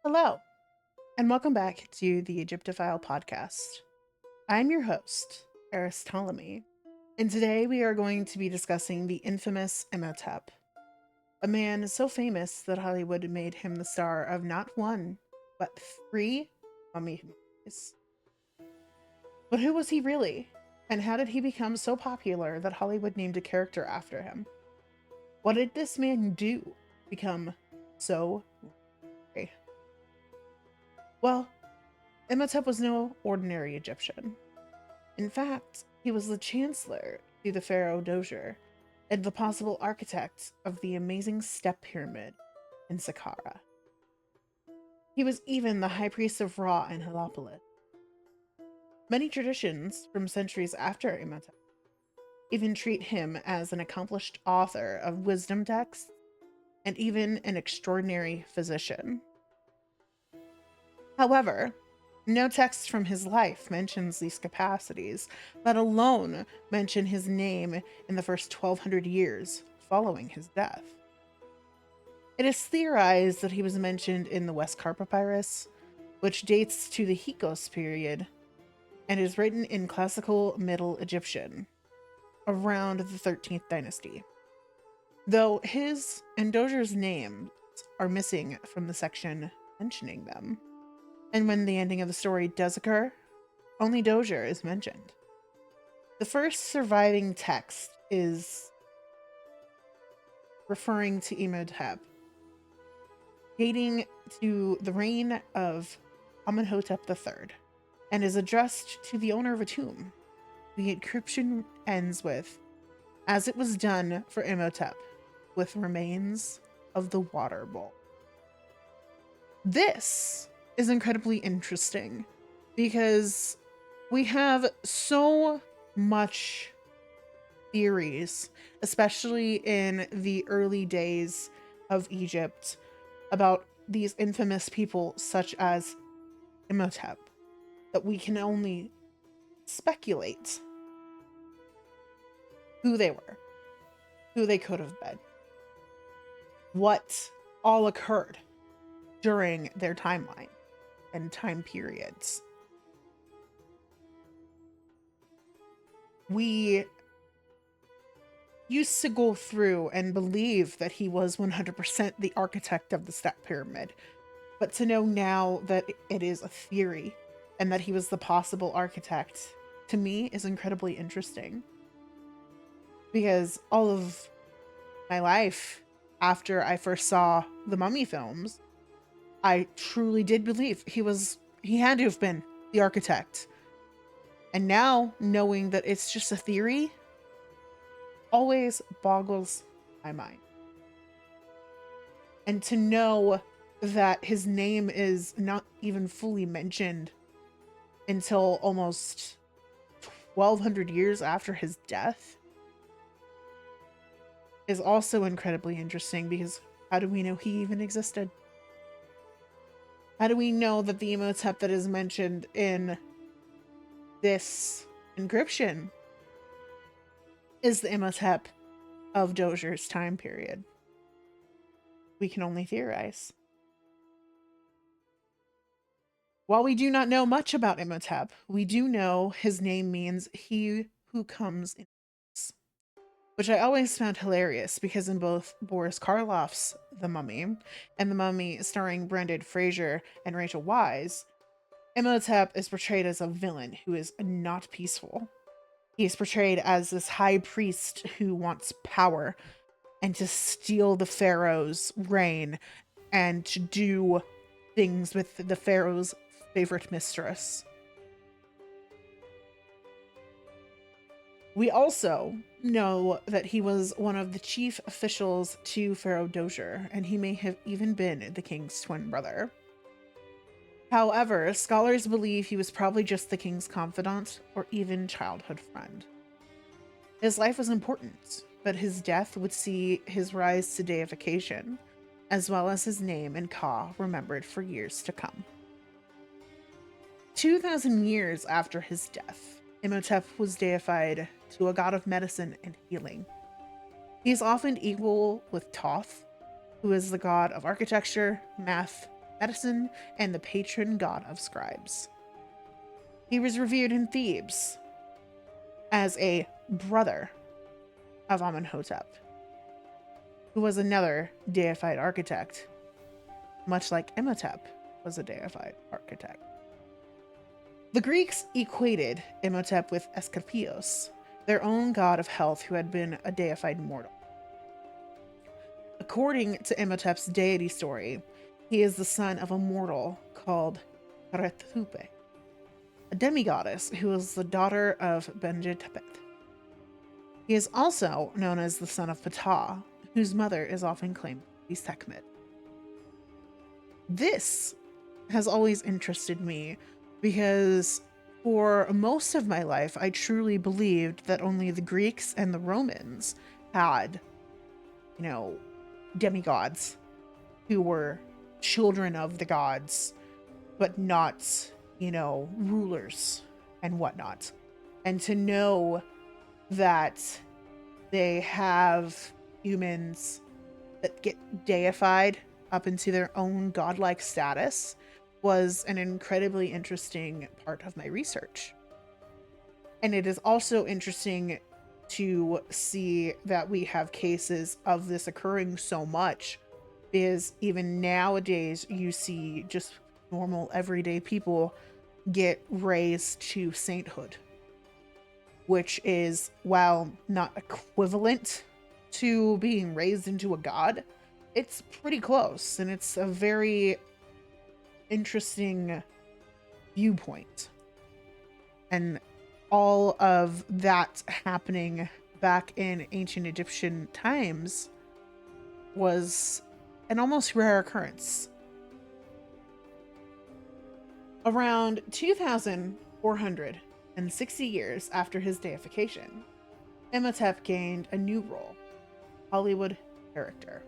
Hello, and welcome back to the Egyptophile podcast. I'm your host, Eris, and today we are going to be discussing the infamous Imhotep, a man so famous that Hollywood made him the star of not one, but three mummy movies. But who was he really? And how did he become so popular that Hollywood named a character after him? What did this man do to become so great? Well, Imhotep was no ordinary Egyptian. In fact, he was the chancellor to the pharaoh Dozier and the possible architect of the amazing step pyramid in Saqqara. He was even the high priest of Ra in Heliopolis. Many traditions from centuries after Imhotep even treat him as an accomplished author of wisdom texts and even an extraordinary physician. However, no text from his life mentions these capacities, let alone mention his name in the first 1200 years following his death. It is theorized that he was mentioned in the Westcar Papyrus, which dates to the Hyksos period and is written in classical Middle Egyptian around the 13th dynasty. Though his and Dozier's names are missing from the section mentioning them. And when the ending of the story does occur, only Dozier is mentioned. The first surviving text is referring to Imhotep, dating to the reign of Amenhotep III, and is addressed to the owner of a tomb. The inscription ends with, "As it was done for Imhotep, with remains of the water bowl." This is incredibly interesting because we have so much theories, especially in the early days of Egypt, about these infamous people such as Imhotep, that we can only speculate who they were, who they could have been, what all occurred during their timeline and time periods. We used to go through and believe that he was 100% the architect of the step pyramid, but to know now that it is a theory and that he was the possible architect, to me, is incredibly interesting. Because all of my life, after I first saw the Mummy films, I truly did believe he had to have been the architect. And now, knowing that it's just a theory, always boggles my mind. And to know that his name is not even fully mentioned until almost 1200 years after his death is also incredibly interesting, because how do we know he even existed? How do we know that the Imhotep that is mentioned in this inscription is the Imhotep of Dozier's time period? We can only theorize. While we do not know much about Imhotep, we do know his name means he who comes in peace, which I always found hilarious because in both Boris Karloff's The Mummy and The Mummy starring Brendan Fraser and Rachel Weisz, Imhotep is portrayed as a villain who is not peaceful. He is portrayed as this high priest who wants power and to steal the pharaoh's reign and to do things with the pharaoh's favorite mistress. We also know that he was one of the chief officials to Pharaoh Dozier, and he may have even been the king's twin brother. However, scholars believe he was probably just the king's confidant or even childhood friend. His life was important, but his death would see his rise to deification, as well as his name and Ka remembered for years to come. 2,000 years after his death, Imhotep was deified to a god of medicine and healing. He is often equal with Thoth, who is the god of architecture, math, medicine and the patron god of scribes. He was revered in Thebes as a brother of Amenhotep, who was another deified architect, much like Imhotep was a deified architect. The Greeks equated Imhotep with Asclepios, their own god of health who had been a deified mortal. According to Imhotep's deity story, he is the son of a mortal called Karethupe, a demigoddess who is the daughter of Benjetepet. He is also known as the son of Ptah, whose mother is often claimed to be Sekhmet. This has always interested me because for most of my life, I truly believed that only the Greeks and the Romans had, demigods who were children of the gods, but not, rulers and whatnot. And to know that they have humans that get deified up into their own godlike status was an incredibly interesting part of my research. And it is also interesting to see that we have cases of this occurring so much, because even nowadays you see just normal everyday people get raised to sainthood, which is, while not equivalent to being raised into a god, it's pretty close, and it's a very interesting viewpoint. And all of that happening back in ancient Egyptian times was an almost rare occurrence. Around 2,460 years after his deification, Imhotep gained a new role, Hollywood character.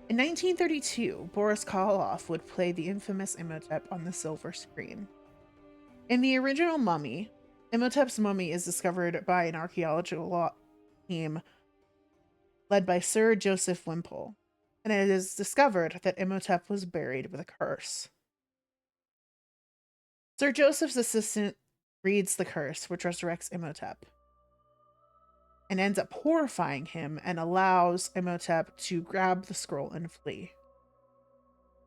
In 1932, Boris Karloff would play the infamous Imhotep on the silver screen. In the original Mummy, Imhotep's mummy is discovered by an archaeological team led by Sir Joseph Wimpole, and it is discovered that Imhotep was buried with a curse. Sir Joseph's assistant reads the curse, which resurrects Imhotep, and ends up horrifying him and allows Imhotep to grab the scroll and flee.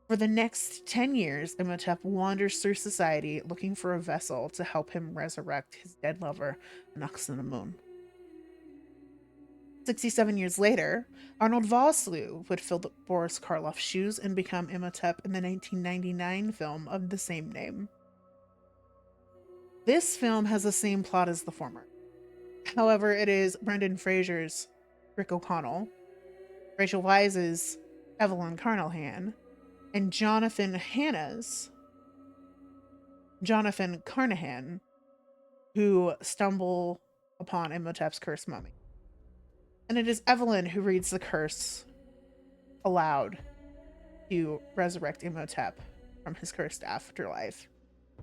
For the next 10 years, Imhotep wanders through society looking for a vessel to help him resurrect his dead lover, Anaxinamun. 67 years later, Arnold Vosloo would fill Boris Karloff's shoes and become Imhotep in the 1999 film of the same name. This film has the same plot as the former. However, it is Brendan Fraser's Rick O'Connell, Rachel Weisz's Evelyn Carnahan, and Jonathan Carnahan, who stumble upon Imhotep's cursed mummy. And it is Evelyn who reads the curse aloud to resurrect Imhotep from his cursed afterlife,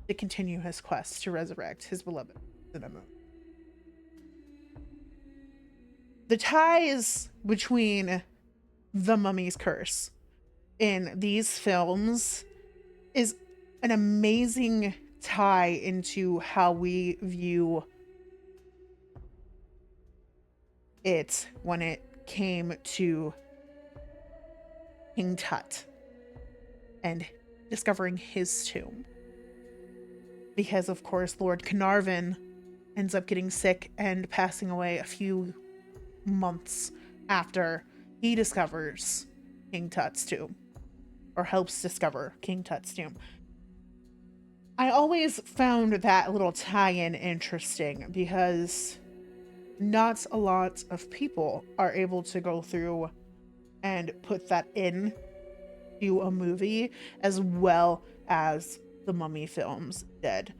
to continue his quest to resurrect his beloved Cinnamon. The ties between the mummy's curse in these films is an amazing tie into how we view it when it came to King Tut and discovering his tomb. Because, of course, Lord Carnarvon ends up getting sick and passing away a few months after he discovers King Tut's tomb, or helps discover King Tut's tomb. I always found that little tie-in interesting because not a lot of people are able to go through and put that in to a movie as well as the Mummy films did.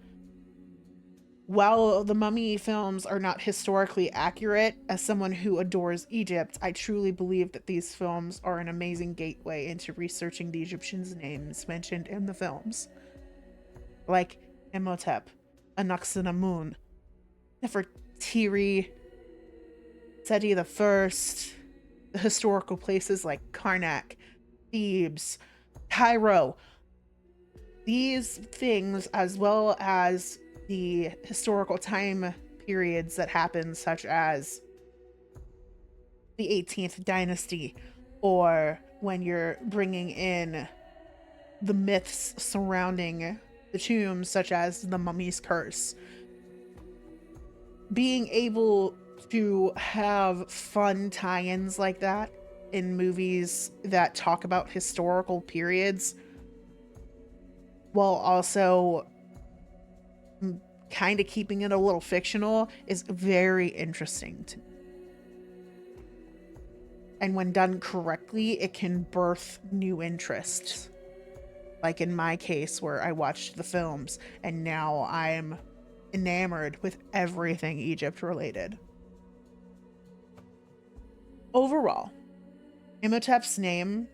While the Mummy films are not historically accurate, as someone who adores Egypt, I truly believe that these films are an amazing gateway into researching the Egyptians' names mentioned in the films. Like Imhotep, Anaxinamun, Nefertiti, Seti I, the historical places like Karnak, Thebes, Cairo. These things, as well as the historical time periods that happen, such as the 18th dynasty, or when you're bringing in the myths surrounding the tombs, such as the mummy's curse. Being able to have fun tie-ins like that in movies that talk about historical periods while also kind of keeping it a little fictional is very interesting to me. And when done correctly, it can birth new interests. Like in my case, where I watched the films and now I'm enamored with everything Egypt related. Overall, Imhotep's name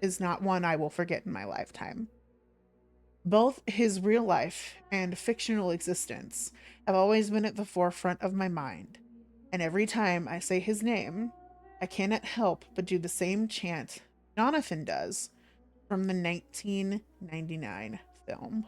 is not one I will forget in my lifetime. Both his real life and fictional existence have always been at the forefront of my mind, and every time I say his name, I cannot help but do the same chant Jonathan does from the 1999 film.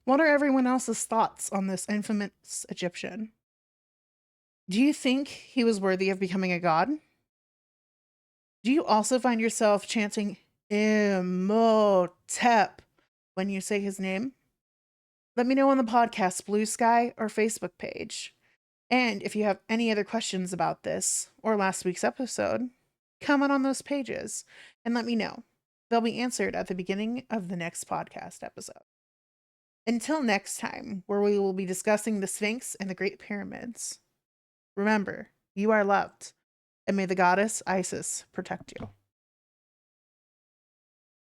What are everyone else's thoughts on this infamous Egyptian? Do you think he was worthy of becoming a god? Do you also find yourself chanting Imhotep when you say his name? Let me know on the podcast's Blue Sky or Facebook page. And if you have any other questions about this or last week's episode, comment on those pages and let me know. They'll be answered at the beginning of the next podcast episode. Until next time, where we will be discussing the Sphinx and the Great Pyramids. Remember, you are loved, and may the goddess Isis protect you.